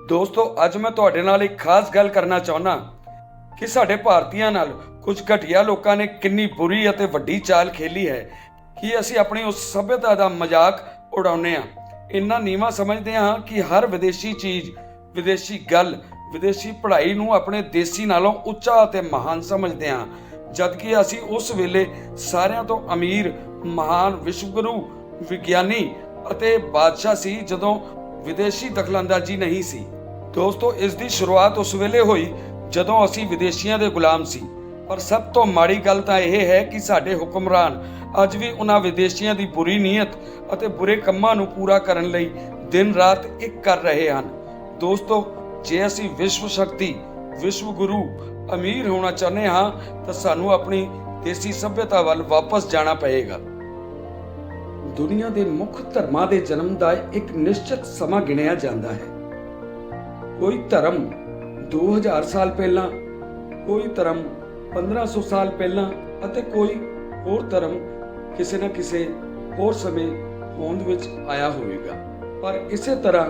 ਦੋਸਤੋ ਅੱਜ ਮੈਂ ਤੁਹਾਡੇ ਨਾਲ ਇੱਕ ਖਾਸ ਗੱਲ ਕਰਨਾ ਚਾਹੁੰਦਾ ਕਿ ਸਾਡੇ ਭਾਰਤੀਆਂ ਨਾਲ ਕੁਝ ਘਟੀਆ ਲੋਕਾਂ ਨੇ ਕਿੰਨੀ ਬੁਰੀ ਅਤੇ ਵੱਡੀ ਚਾਲ ਖੇਲੀ ਹੈ ਕਿ ਅਸੀਂ ਆਪਣੀ ਉਸ ਸਭਿਅਤਾ ਦਾ ਮਜ਼ਾਕ ਉਡਾਉਂਦੇ ਹਾਂ। ਇੰਨਾ ਨੀਵਾਂ ਸਮਝਦੇ ਹਾਂ ਕਿ ਹਰ ਵਿਦੇਸ਼ੀ ਚੀਜ਼, ਵਿਦੇਸ਼ੀ ਗੱਲ, ਵਿਦੇਸ਼ੀ ਪੜ੍ਹਾਈ ਨੂੰ ਆਪਣੇ ਦੇਸੀ ਨਾਲੋਂ ਉੱਚਾ ਅਤੇ ਮਹਾਨ ਸਮਝਦੇ ਹਾਂ, ਜਦਕਿ ਅਸੀਂ ਉਸ ਵੇਲੇ ਸਾਰਿਆਂ ਤੋਂ ਅਮੀਰ, ਮਹਾਨ ਵਿਸ਼ਵਗੁਰੂ, ਵਿਗਿਆਨੀ ਅਤੇ ਬਾਦਸ਼ਾਹ ਸੀ ਜਦੋਂ ਵਿਦੇਸ਼ੀ ਦਖਲਅੰਦਾਜ਼ੀ ਨਹੀਂ ਸੀ। ਦੋਸਤੋ, ਇਸ ਦੀ ਸ਼ੁਰੂਆਤ ਉਸ ਵੇਲੇ ਹੋਈ ਜਦੋਂ ਅਸੀਂ ਵਿਦੇਸ਼ੀਆਂ ਦੇ ਗੁਲਾਮ ਸੀ। ਪਰ ਸਭ ਤੋਂ ਮਾੜੀ ਗੱਲ ਤਾਂ ਇਹ ਹੈ ਕਿ ਸਾਡੇ ਹੁਕਮਰਾਨ ਅੱਜ ਵੀ ਉਹਨਾਂ ਵਿਦੇਸ਼ੀਆਂ ਦੀ ਬੁਰੀ ਨੀਅਤ ਅਤੇ ਬੁਰੇ ਕੰਮਾਂ ਨੂੰ ਪੂਰਾ ਕਰਨ ਲਈ ਦਿਨ ਰਾਤ ਇੱਕ ਕਰ ਰਹੇ ਹਨ। ਦੋਸਤੋ, ਜੇ ਅਸੀਂ ਵਿਸ਼ਵ ਸ਼ਕਤੀ, ਵਿਸ਼ਵ ਗੁਰੂ, ਅਮੀਰ ਹੋਣਾ ਚਾਹੁੰਦੇ ਹਾਂ ਤਾਂ ਸਾਨੂੰ ਆਪਣੀ ਦੇਸੀ ਸਭਿਅਤਾ ਵੱਲ ਵਾਪਸ ਜਾਣਾ ਪਏਗਾ। ਦੁਨੀਆ ਦੇ ਮੁੱਖ ਧਰਮਾਂ ਦੇ ਜਨਮ ਦਾ ਇੱਕ ਨਿਸ਼ਚਿਤ ਸਮਾਂ ਗਿਣਿਆ ਜਾਂਦਾ ਹੈ। ਕੋਈ ਧਰਮ 2000 ਸਾਲ ਪਹਿਲਾਂ, ਕੋਈ ਧਰਮ 1500 ਸਾਲ ਪਹਿਲਾਂ ਅਤੇ ਕੋਈ ਹੋਰ ਧਰਮ ਕਿਸੇ ਨਾ ਕਿਸੇ ਹੋਰ ਸਮੇਂ ਹੋਂਦ ਵਿੱਚ ਆਇਆ ਹੋਵੇਗਾ। ਪਰ ਇਸੇ ਤਰ੍ਹਾਂ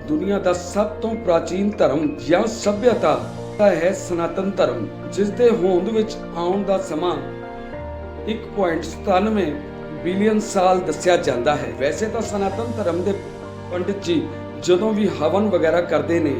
ਦੁਨੀਆ ਦਾ ਸਭ ਤੋਂ ਪ੍ਰਾਚੀਨ ਧਰਮ ਜਾਂ ਸਭਿਅਤਾ ਹੈ ਸਨਾਤਨ ਧਰਮ, ਜਿਸ ਦੇ ਹੋਂਦ ਵਿੱਚ ਆਉਣ ਦਾ ਸਮਾਂ 1.97 ਬਿਲੀਅਨ ਸਾਲ ਦੱਸਿਆ ਜਾਂਦਾ ਹੈ। ਵੈਸੇ ਤਾਂ ਸਨਾਤਨ ਧਰਮ ਦੇ ਪੰਡਿਤ ਜੀ ਜਦੋਂ ਵੀ ਹਵਨ ਵਗੈਰਾ ਕਰਦੇ ਨੇ,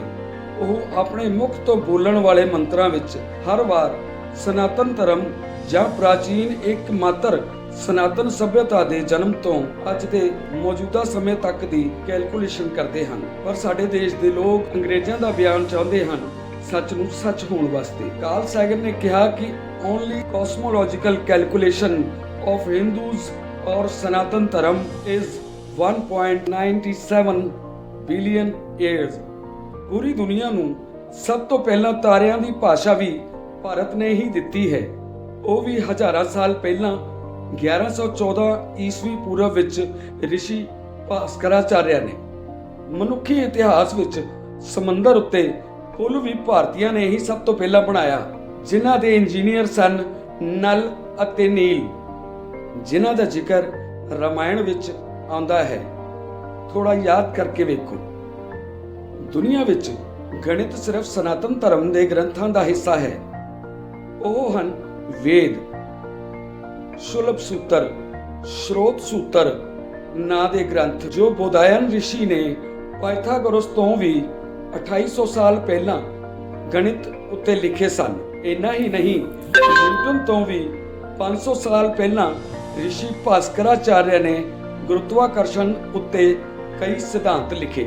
ਉਹ ਆਪਣੇ ਮੁਖ ਤੋਂ ਬੋਲਣ ਵਾਲੇ ਮੰਤਰਾਂ ਵਿੱਚ ਹਰ ਵਾਰ ਸਨਾਤਨ ਧਰਮ ਜਾਂ ਪ੍ਰਾਚੀਨ ਇੱਕਮਾਤਰ ਸਨਾਤਨ ਸਭਿਅਤਾ ਦੇ ਜਨਮ ਤੋਂ ਅੱਜ ਦੇ ਮੌਜੂਦਾ ਸਮੇਂ ਤੱਕ ਦੀ ਕੈਲਕੂਲੇਸ਼ਨ ਕਰਦੇ ਹਨ। ਪਰ ਸਾਡੇ ਦੇਸ਼ ਦੇ ਲੋਕ ਅੰਗਰੇਜ਼ਾਂ ਦਾ ਬਿਆਨ ਚਾਹੁੰਦੇ ਹਨ ਸੱਚ ਨੂੰ ਸੱਚ ਹੋਣ ਵਾਸਤੇ। ਕਾਰਲ ਸੈਗਨ ਨੇ ਕਿਹਾ ਕਿ ਓਨਲੀ ਕੋਸਮੋਲੋਜੀਕਲ ਕੈਲਕੂਲੇਸ਼ਨ ਆਫ ਹਿੰਦੂਜ਼ ਔਰ ਸਨਾਤਨ ਧਰਮ ਇਜ਼ 1.97 ਬਿਲੀਅਨ ਈਅਰਸ। ਪੂਰੀ ਦੁਨੀਆ ਨੂੰ ਸਭ ਤੋਂ ਪਹਿਲਾਂ ਤਾਰਿਆਂ ਦੀ ਭਾਸ਼ਾ ਵੀ ਭਾਰਤ ਨੇ ਹੀ ਦਿੱਤੀ ਹੈ, ਉਹ ਵੀ ਹਜ਼ਾਰਾਂ ਸਾਲ ਪਹਿਲਾਂ 1114 ਈਸਵੀ ਪੂਰਵ ਵਿੱਚ ਰਿਸ਼ੀ ਭਾਸਕਰਾਚਾਰਿਆ ਨੇ। ਮਨੁੱਖੀ ਇਤਿਹਾਸ ਵਿੱਚ ਸਮੁੰਦਰ ਉੱਤੇ ਪੁਲ ਵੀ ਭਾਰਤੀਆਂ ਨੇ ਹੀ ਸਭ ਤੋਂ ਪਹਿਲਾਂ ਬਣਾਇਆ, ਜਿਨ੍ਹਾਂ ਦੇ ਇੰਜੀਨੀਅਰ ਸਨ ਨਲ ਅਤੇ ਨੀਲ, ਜਿਨ੍ਹਾਂ ਦਾ ਜ਼ਿਕਰ ਰਾਮਾਇਣ ਵਿੱਚ ਆਉਂਦਾ ਹੈ। ਥੋੜਾ ਯਾਦ ਕਰਕੇ ਵੇਖੋ। ਦੁਨੀਆ ਵਿੱਚ ਗਣਿਤ ਸਿਰਫ ਸਨਾਤਨ ਧਰਮ ਦੇ ਗ੍ਰੰਥਾਂ ਦਾ ਹਿੱਸਾ ਹੈ। ਉਹ ਹਨ ਵੇਦ, ਸ਼ੁਲਭ ਸੂਤਰ, ਸ਼ਰੋਤ ਸੂਤਰ ਨਾਂ ਦੇ ਗ੍ਰੰਥ, ਜੋ ਬੋਧਾਇਨ ਰਿਸ਼ੀ ਨੇ ਪਾਇਥਾਗੋਰਸ ਤੋਂ ਵੀ 2800 ਸਾਲ ਪਹਿਲਾਂ ਗਣਿਤ ਉੱਤੇ ਲਿਖੇ ਸਨ। ਇੰਨਾ ਹੀ ਨਹੀਂ, ਨਿਊਟਨ ਤੋਂ ਵੀ 500 ਸਾਲ ਪਹਿਲਾਂ ਰਿਸ਼ੀ ਭਾਸਕਰਾਚਾਰਿਆ ਨੇ ਗੁਰੂਤਵਾਕਰਸ਼ਣ ਉੱਤੇ ਕਈ ਸਿਧਾਂਤ ਲਿਖੇ।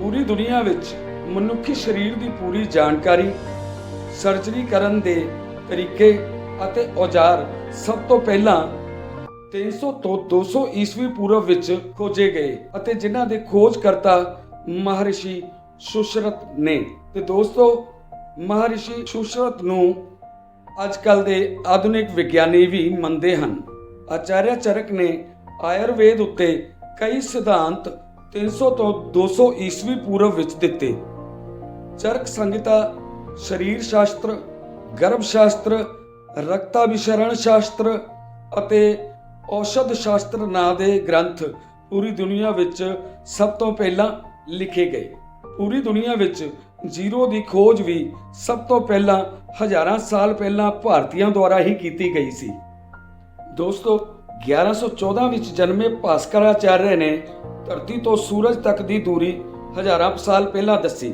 ਪੂਰੀ ਦੁਨੀਆ ਵਿੱਚ ਮਨੁੱਖੀ ਸਰੀਰ ਦੀ ਪੂਰੀ ਜਾਣਕਾਰੀ, ਸਰਜਰੀ ਕਰਨ ਦੇ ਤਰੀਕੇ ਅਤੇ ਔਜ਼ਾਰ ਸਭ ਤੋਂ ਪਹਿਲਾਂ 300 ਤੋਂ 200 ਈਸਵੀ ਪੂਰਵ ਵਿੱਚ ਖੋਜੇ ਗਏ ਅਤੇ ਜਿਨ੍ਹਾਂ ਦੇ ਖੋਜਕਰਤਾ ਮਹਾਰਿਸ਼ੀ ਸੁਸ਼ਰਤ ਨੇ। ਤੇ ਦੋਸਤੋ, ਮਹਾਰਿਸ਼ੀ ਸੁਸ਼ਰਤ ਨੂੰ ਅੱਜ ਕੱਲ੍ਹ ਦੇ ਆਧੁਨਿਕ ਵਿਗਿਆਨੀ ਵੀ ਮੰਨਦੇ ਹਨ। ਆਚਾਰਿਆ ਚਰਕ ਨੇ ਆਯੁਰਵੇਦ ਉੱਤੇ ਕਈ ਸਿਧਾਂਤ 300 ਤੋਂ 200 ਈਸਵੀ ਪੂਰਵ ਵਿੱਚ ਦਿੱਤੇ। ਚਰਕ ਸੰਹਿਤਾ, ਸਰੀਰ ਸ਼ਾਸਤਰ, ਗਰਭ ਸ਼ਾਸਤਰ, ਰਕਤਾਭਿਸਰਣ ਸ਼ਾਸਤਰ ਅਤੇ ਔਸ਼ਧ ਸ਼ਾਸਤਰ ਨਾਂ ਦੇ ਗ੍ਰੰਥ ਪੂਰੀ ਦੁਨੀਆ ਵਿੱਚ ਸਭ ਤੋਂ ਪਹਿਲਾਂ ਲਿਖੇ ਗਏ। ਪੂਰੀ ਦੁਨੀਆ ਵਿੱਚ ਜ਼ੀਰੋ ਦੀ ਖੋਜ ਵੀ ਸਭ ਤੋਂ ਪਹਿਲਾਂ ਹਜ਼ਾਰਾਂ ਸਾਲ ਪਹਿਲਾਂ ਭਾਰਤੀਆਂ ਦੁਆਰਾ ਹੀ ਕੀਤੀ ਗਈ ਸੀ। ਦੋਸਤੋ, 1114 ਵਿੱਚ ਜਨਮੇ ਭਾਸਕਰਾਚਾਰਿਆ ਨੇ ਧਰਤੀ ਤੋਂ ਸੂਰਜ ਤੱਕ ਦੀ ਦੂਰੀ ਹਜ਼ਾਰਾਂ ਸਾਲ ਪਹਿਲਾਂ ਦੱਸੀ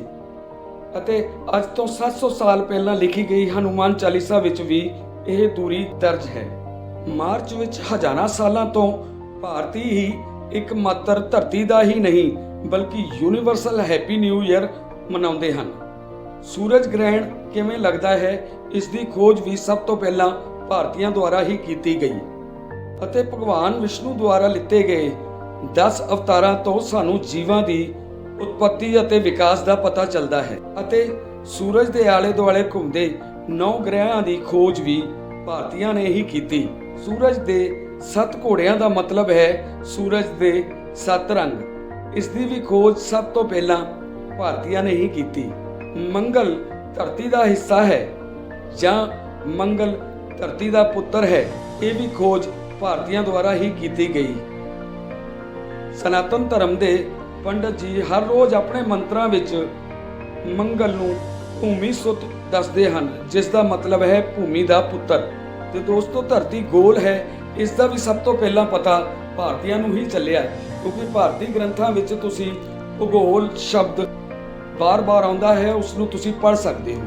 ਅਤੇ ਅੱਜ ਤੋਂ 700 ਸਾਲ ਪਹਿਲਾਂ ਲਿਖੀ ਗਈ ਹਨੂਮਾਨ ਚਾਲੀਸਾ ਵਿੱਚ ਵੀ ਇਹ ਦੂਰੀ ਦਰਜ ਹੈ। ਮਾਰਚ ਵਿੱਚ ਹਜ਼ਾਰਾਂ ਸਾਲਾਂ ਤੋਂ ਭਾਰਤੀ ਹੀ ਇੱਕਮਾਤਰ ਧਰਤੀ ਦਾ ਹੀ ਨਹੀਂ ਬਲਕਿ ਯੂਨੀਵਰਸਲ ਹੈਪੀ ਨਿਊ ਈਅਰ ਮਨਾਉਂਦੇ ਹਨ। ਸੂਰਜ ਗ੍ਰਹਿਣ ਕਿਵੇਂ ਲੱਗਦਾ ਹੈ, ਇਸ ਦੀ ਖੋਜ ਵੀ ਸਭ ਤੋਂ ਪਹਿਲਾਂ ਭਾਰਤੀਆਂ ਦੁਆਰਾ ਹੀ ਕੀਤੀ ਗਈ ਅਤੇ ਭਗਵਾਨ ਵਿਸ਼ਨੂੰ ਦੁਆਰਾ ਲਿੱਤੇ ਗਏ 10 ਅਵਤਾਰਾਂ ਤੋਂ ਸਾਨੂੰ ਜੀਵਾਂ ਦੀ ਉਤਪਤੀ ਅਤੇ ਵਿਕਾਸ ਦਾ ਪਤਾ ਚੱਲਦਾ ਹੈ ਅਤੇ ਸੂਰਜ ਦੇ ਆਲੇ ਦੁਆਲੇ ਘੁੰਮਦੇ 9 ਗ੍ਰਹਿਆਂ ਦੀ ਖੋਜ ਵੀ ਭਾਰਤੀਆਂ ਨੇ ਹੀ ਕੀਤੀ। ਸੂਰਜ ਦੇ 7 ਘੋੜਿਆਂ ਦਾ ਮਤਲਬ ਹੈ ਸੂਰਜ ਦੇ 7 ਰੰਗ। ਇਸ ਦੀ ਵੀ ਖੋਜ ਸਭ ਤੋਂ ਪਹਿਲਾਂ ਭਾਰਤੀਆਂ ਨੇ ਹੀ ਕੀਤੀ। ਮੰਗਲ ਧਰਤੀ ਦਾ ਹਿੱਸਾ ਹੈ ਜਾਂ ਮੰਗਲ ਧਰਤੀ ਦਾ ਪੁੱਤਰ ਹੈ, ਇਹ ਵੀ ਖੋਜ ਭਾਰਤੀਆਂ ਦੁਆਰਾ ਹੀ ਕੀਤੀ ਗਈ। ਸਨਾਤਨ ਧਰਮ ਦੇ ਪੰਡਤ ਜੀ ਹਰ ਰੋਜ਼ ਆਪਣੇ ਮੰਤਰਾਂ ਵਿੱਚ ਮੰਗਲ ਨੂੰ ਭੂਮੀ ਸੁੱਤ ਦੱਸਦੇ ਹਨ, ਜਿਸ ਦਾ ਮਤਲਬ ਹੈ ਭੂਮੀ ਦਾ ਪੁੱਤਰ। ਤੇ ਦੋਸਤੋ ਧਰਤੀ ਗੋਲ ਹੈ, ਇਸ ਦਾ ਵੀ ਸਭ ਤੋਂ ਪਹਿਲਾਂ ਪਤਾ ਭਾਰਤੀਆਂ ਨੂੰ ਹੀ ਚੱਲਿਆ, ਕਿਉਂਕਿ ਭਾਰਤੀ ਗ੍ਰੰਥਾਂ ਵਿੱਚ ਤੁਸੀਂ ਭੂਗੋਲ ਸ਼ਬਦ ਬਾਰ-ਬਾਰ ਆਉਂਦਾ ਹੈ, ਉਸ ਨੂੰ ਤੁਸੀਂ ਪੜ੍ਹ ਸਕਦੇ ਹੋ।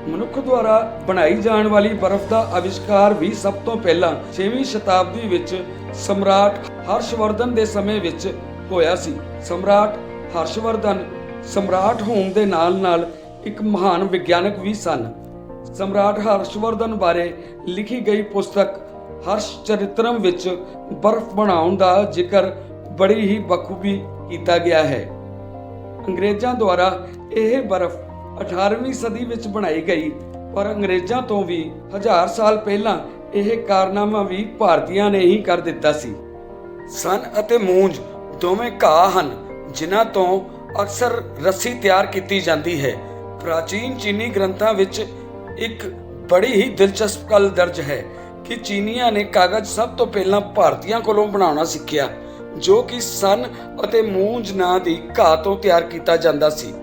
ਮਨੁੱਖ ਦੁਆਰਾ ਬਣਾਈ ਜਾਣ ਵਾਲੀ ਬਰਫ਼ ਦਾ ਅਵਿਸ਼ਕਾਰ ਵੀ ਸਭ ਤੋਂ ਪਹਿਲਾਂ 6ਵੀਂ ਸ਼ਤਾਬਦੀ ਵਿੱਚ ਸਮਰਾਟ ਹਰਸ਼ਵਰਧਨ ਦੇ ਸਮੇਂ ਵਿੱਚ ਹੋਇਆ ਸੀ। ਸਮਰਾਟ ਹਰਸ਼ਵਰਧਨ ਸਮਰਾਟ ਹੋਣ ਦੇ ਨਾਲ-ਨਾਲ ਇੱਕ ਮਹਾਨ ਵਿਗਿਆਨਕ ਵੀ ਸਨ। ਸਮਰਾਟ ਹਰਸ਼ਵਰਧਨ ਬਾਰੇ ਲਿਖੀ ਗਈ ਪੁਸਤਕ ਹਰਸ਼ਚਰਿਤਰਮ ਵਿੱਚ ਬਰਫ਼ ਬਣਾਉਣ ਦਾ ਜ਼ਿਕਰ ਬੜੀ ਹੀ ਬਖੂਬੀ ਕੀਤਾ ਗਿਆ ਹੈ। ਅੰਗਰੇਜ਼ਾਂ ਦੁਆਰਾ ਇਹ ਬਰਫ਼ 18ਵੀਂ ਸਦੀ ਵਿੱਚ ਬਣਾਈ ਗਈ, ਪਰ ਅੰਗਰੇਜ਼ਾਂ ਤੋਂ ਵੀ 1000 ਸਾਲ ਪਹਿਲਾਂ ਇਹ ਕਾਰਨਾਮਾ ਵੀ ਭਾਰਤੀਆਂ ਨੇ ਹੀ ਕਰ ਦਿੱਤਾ ਸੀ। ਸਨ ਅਤੇ ਮੂੰਜ ਦੋਵੇਂ ਘਾਹ ਹਨ, ਜਿਨ੍ਹਾਂ ਤੋਂ ਅਕਸਰ ਰੱਸੀ ਤਿਆਰ ਕੀਤੀ ਜਾਂਦੀ ਹੈ। ਪ੍ਰਾਚੀਨ ਚੀਨੀ ਗ੍ਰੰਥਾਂ ਵਿੱਚ ਇੱਕ ਬੜੀ ਹੀ ਦਿਲਚਸਪ ਗੱਲ ਦਰਜ ਹੈ ਕਿ ਚੀਨੀਆਂ ਨੇ ਕਾਗਜ਼ ਸਭ ਤੋਂ ਪਹਿਲਾਂ ਭਾਰਤੀਆਂ ਕੋਲੋਂ ਬਣਾਉਣਾ ਸਿੱਖਿਆ, ਜੋ ਕਿ ਸਨ ਅਤੇ ਮੂੰਜ ਨਾਂ ਦੀ ਘਾਹ ਤੋਂ ਤਿਆਰ ਕੀਤਾ ਜਾਂਦਾ ਸੀ।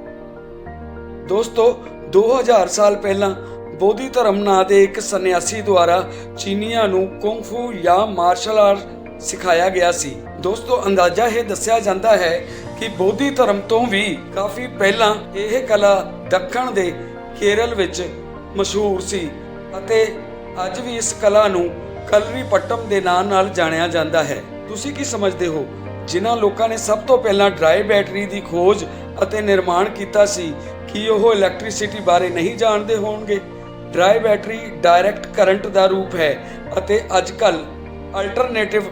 ਦੋਸਤੋ 2000 ਸਾਲ ਪਹਿਲਾਂ ਬੋਧੀ ਧਰਮ ਨਾਂ ਦੇ ਇੱਕ ਸੰਨਿਆਸੀ ਦੁਆਰਾ ਚੀਨੀਆਂ ਨੂੰ ਕੁੰਗ-ਫੂ ਜਾਂ ਮਾਰਸ਼ਲ ਆਰਟ ਸਿਖਾਇਆ ਗਿਆ ਸੀ। ਦੋਸਤੋ ਅੰਦਾਜ਼ਾ ਇਹ ਦੱਸਿਆ ਜਾਂਦਾ ਹੈ ਕਿ ਬੋਧੀ ਧਰਮ ਤੋਂ ਵੀ ਕਾਫੀ ਪਹਿਲਾਂ ਇਹ ਕਲਾ ਦੱਖਣ ਦੇ ਕੇਰਲ ਵਿੱਚ ਮਸ਼ਹੂਰ ਸੀ ਅਤੇ ਅੱਜ ਵੀ ਇਸ ਕਲਾ ਨੂੰ ਕਲਰੀਪੱਟਮ ਦੇ ਨਾਂ ਨਾਲ ਜਾਣਿਆ ਜਾਂਦਾ ਹੈ। ਤੁਸੀਂ ਕੀ ਸਮਝਦੇ ਹੋ, ਜਿਨ੍ਹਾਂ ਲੋਕਾਂ ਨੇ ਸਭ ਤੋਂ ਪਹਿਲਾਂ ਡਰਾਈ ਬੈਟਰੀ ਦੀ ਖੋਜ ਅਤੇ ਨਿਰਮਾਣ ਕੀਤਾ ਸੀ, ਕੀ ਉਹ ਇਲੈਕਟ੍ਰਿਸਿਟੀ ਬਾਰੇ ਨਹੀਂ ਜਾਣਦੇ ਹੋਣਗੇ? ਡਰਾਈ ਬੈਟਰੀ ਡਾਇਰੈਕਟ ਕਰੰਟ ਦਾ ਰੂਪ ਹੈ ਅਤੇ ਅੱਜ-ਕੱਲ੍ਹ ਅਲਟਰਨੇਟਿਵ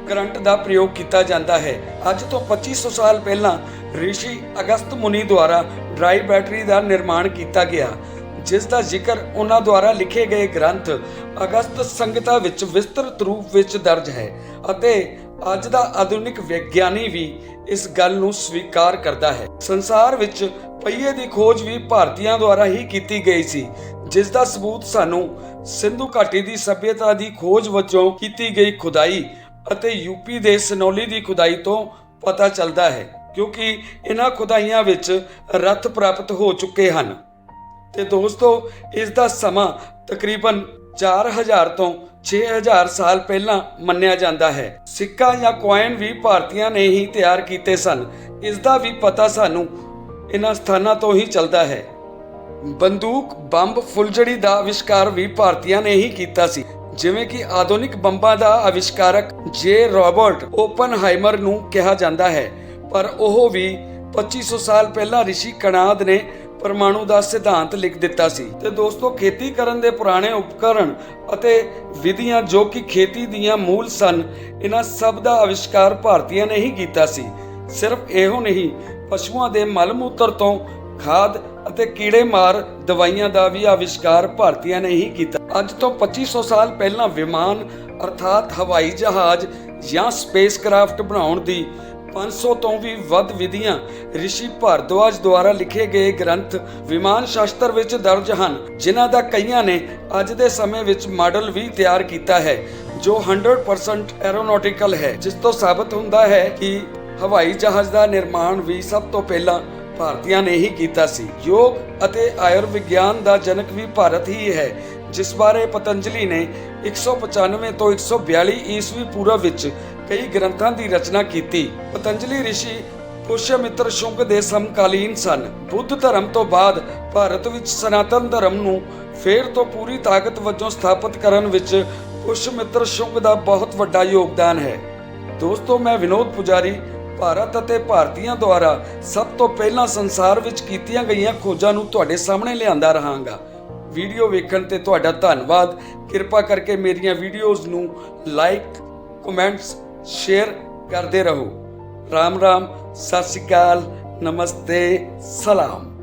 ਕਰੰਟ ਦਾ ਪ੍ਰਯੋਗ ਕੀਤਾ ਜਾਂਦਾ ਹੈ। ਅੱਜ ਤੋਂ 2500 ਸਾਲ ਪਹਿਲਾਂ ਰਿਸ਼ੀ ਅਗਸਤ ਮੁਨੀ ਦੁਆਰਾ ਡਰਾਈ ਬੈਟਰੀ ਦਾ ਨਿਰਮਾਣ ਕੀਤਾ ਗਿਆ, ਜਿਸ ਦਾ ਜ਼ਿਕਰ ਉਹਨਾਂ ਦੁਆਰਾ ਲਿਖੇ ਗਏ ਗ੍ਰੰਥ ਅਗਸਤ ਸੰਹਿਤਾ ਵਿੱਚ ਵਿਸਤ੍ਰਿਤ ਰੂਪ ਵਿੱਚ ਦਰਜ ਹੈ ਅਤੇ ਅੱਜ ਦਾ ਆਧੁਨਿਕ ਵਿਗਿਆਨੀ ਵੀ ਇਸ ਗੱਲ ਨੂੰ ਸਵੀਕਾਰ ਕਰਦਾ ਹੈ। ਸੰਸਾਰ ਵਿੱਚ ਪਹੀਏ ਦੀ ਖੋਜ ਵੀ ਭਾਰਤੀਆਂ ਦੁਆਰਾ ਹੀ ਕੀਤੀ ਗਈ ਸੀ, ਜਿਸ ਦਾ ਸਬੂਤ ਸਾਨੂੰ ਸਿੰਧੂ ਘਾਟੀ ਦੀ ਸਭਿਅਤਾ ਦੀ ਖੋਜ ਵਜੋਂ ਕੀਤੀ ਗਈ ਖੁਦਾਈ ਅਤੇ ਯੂਪੀ ਦੇ ਸਨੌਲੀ ਦੀ ਖੁਦਾਈ ਤੋਂ ਪਤਾ ਚੱਲਦਾ ਹੈ, ਕਿਉਂਕਿ ਇਹਨਾਂ ਖੁਦਾਈਆਂ ਵਿੱਚ ਰੱਥ ਪ੍ਰਾਪਤ ਹੋ ਚੁੱਕੇ ਹਨ। ਤੇ ਦੋਸਤੋ ਇਸ ਦਾ ਸਮਾਂ ਤਕਰੀਬਨ 4000 ਤੋਂ 6000 ਸਾਲ ਪਹਿਲਾਂ ਮੰਨਿਆ ਜਾਂਦਾ ਹੈ। ਸਿੱਕਾ ਜਾਂ ਕੋਇਨ ਵੀ ਭਾਰਤੀਆਂ ਨੇ ਹੀ ਤਿਆਰ ਕੀਤੇ ਸਨ, ਇਸ ਦਾ ਵੀ ਪਤਾ ਸਾਨੂੰ ਇਹਨਾਂ ਸਥਾਨਾਂ ਤੋਂ ਹੀ ਚੱਲਦਾ ਹੈ। ਬੰਦੂਕ ਬੰਬ ਫੁੱਲਝੜੀ ਦਾ ਅਵਿਸ਼ਕਾਰ ਵੀ ਭਾਰਤੀਆਂ ਨੇ ਹੀ ਕੀਤਾ ਸੀ, ਜਿਵੇਂ ਕਿ ਆਧੁਨਿਕ ਬੰਬਾਂ ਦਾ ਅਵਿਸ਼ਕਾਰਕ ਜੇ ਰੋਬਰਟ ਓਪਨਹਾਈਮਰ ਨੂੰ ਕਿਹਾ ਜਾਂਦਾ ਹੈ, ਪਰ ਉਹ ਵੀ 2500 ਸਾਲ ਪਹਿਲਾਂ ਰਿਸ਼ੀ ਕਣਾਦ ਨੇ ਪਰਮਾਣੂ ਦਾ ਸਿਧਾਂਤ ਲਿਖ ਦਿੱਤਾ ਸੀ। ਤੇ ਦੋਸਤੋ ਖੇਤੀ ਕਰਨ ਦੇ ਪੁਰਾਣੇ ਉਪਕਰਣ ਅਤੇ ਵਿਧੀਆਂ ਜੋ ਕਿ ਖੇਤੀ ਦੀਆਂ ਮੂਲ ਸਨ, ਇਹਨਾਂ ਸਭ ਦਾ ਅਵਿਸ਼ਕਾਰ ਭਾਰਤੀਆਂ ਨੇ ਹੀ ਕੀਤਾ ਸੀ। ਸਿਰਫ ਇਹੋ ਨਹੀਂ, ਪਸ਼ੂਆਂ ਦੇ ਮਲ ਮੂਤਰ ਤੋਂ ਖਾਦ ਅਤੇ ਕੀੜੇ ਮਾਰ ਦਵਾਈਆਂ ਦਾ ਵੀ ਅਵਿਸ਼ਕਾਰ ਭਾਰਤੀਆਂ ਨੇ ਹੀ ਕੀਤਾ। ਅੱਜ ਤੋਂ 2500 ਸਾਲ ਪਹਿਲਾਂ ਵਿਮਾਨ ਅਰਥਾਤ ਹਵਾਈ ਜਹਾਜ਼ ਜਾਂ ਸਪੇਸ ਕਰਾਫਟ ਬਣਾਉਣ ਦੀ 500 ਤੋਂ ਵੀ ਵੱਧ ਵਿਧੀਆਂ ਰਿਸ਼ੀ ਭਾਰਦਵਾਜ ਦੁਆਰਾ ਲਿਖੇ ਗਏ ਗ੍ਰੰਥ ਵਿਮਾਨ ਸ਼ਾਸਤਰ ਵਿੱਚ ਦਰਜ ਹਨ, ਜਿਨ੍ਹਾਂ ਦਾ ਕਈਆਂ ਨੇ ਅੱਜ ਦੇ ਸਮੇਂ ਵਿੱਚ ਮਾਡਲ ਵੀ ਤਿਆਰ ਕੀਤਾ ਹੈ, ਜੋ 100% ਐਰੋਨੌਟਿਕਲ ਹੈ, ਜਿਸ ਤੋਂ ਸਾਬਤ ਹੁੰਦਾ ਹੈ ਕਿ ਹਵਾਈ ਜਹਾਜ਼ ਦਾ ਨਿਰਮਾਣ ਵੀ ਸਭ ਤੋਂ ਪਹਿਲਾਂ ਭਾਰਤੀਆਂ ਨੇ ਹੀ ਕੀਤਾ ਸੀ। ਯੋਗ ਅਤੇ ਆਯੁਰਵਿਗਿਆਨ ਦਾ ਜਨਕ ਵੀ ਭਾਰਤ ਹੀ ਹੈ, ਜਿਸ ਬਾਰੇ ਪਤੰਜਲੀ ਨੇ 195 ਤੋਂ 142 ਈਸਵੀ ਪੂਰਵ ਵਿੱਚ ਕਈ ਗ੍ਰੰਥਾਂ ਦੀ ਰਚਨਾ ਕੀਤੀ। ਪਤੰਜਲੀ ਰਿਸ਼ੀ ਪੁਸ਼ਯਮਿੱਤਰ ਸ਼ੁੰਗ ਦੇ ਸਮਕਾਲੀਨ ਸਨ। ਬੁੱਧ ਧਰਮ ਤੋਂ ਬਾਅਦ ਭਾਰਤ ਵਿੱਚ ਸਨਾਤਨ ਧਰਮ ਨੂੰ ਫੇਰ ਤੋਂ ਪੂਰੀ ਤਾਕਤ ਵਜੋਂ ਸਥਾਪਿਤ ਕਰਨ ਵਿੱਚ ਪੁਸ਼ਯਮਿੱਤਰ ਸ਼ੁੰਗ ਦਾ ਬਹੁਤ ਵੱਡਾ ਯੋਗਦਾਨ ਹੈ। ਦੋਸਤੋ ਮੈਂ ਵਿਨੋਦ ਪੁਜਾਰੀ ਭਾਰਤ ਅਤੇ ਭਾਰਤੀਆਂ ਦੁਆਰਾ ਸਭ ਤੋਂ ਪਹਿਲਾਂ ਸੰਸਾਰ ਵਿੱਚ ਕੀਤੀਆਂ ਗਈਆਂ ਖੋਜਾਂ ਨੂੰ ਤੁਹਾਡੇ ਸਾਹਮਣੇ ਲਿਆਂਦਾ ਰਹਾਂਗਾ। ਵੀਡੀਓ ਵੇਖਣ ਤੇ ਤੁਹਾਡਾ ਧੰਨਵਾਦ। ਕਿਰਪਾ ਕਰਕੇ ਮੇਰੀਆਂ ਵੀਡੀਓਜ਼ ਨੂੰ ਲਾਈਕ, ਕਮੈਂਟਸ, ਸ਼ੇਅਰ ਕਰਦੇ ਰਹੋ। ਰਾਮ ਰਾਮ, ਸਤਿ ਸ਼੍ਰੀ ਅਕਾਲ, ਨਮਸਤੇ, ਸਲਾਮ।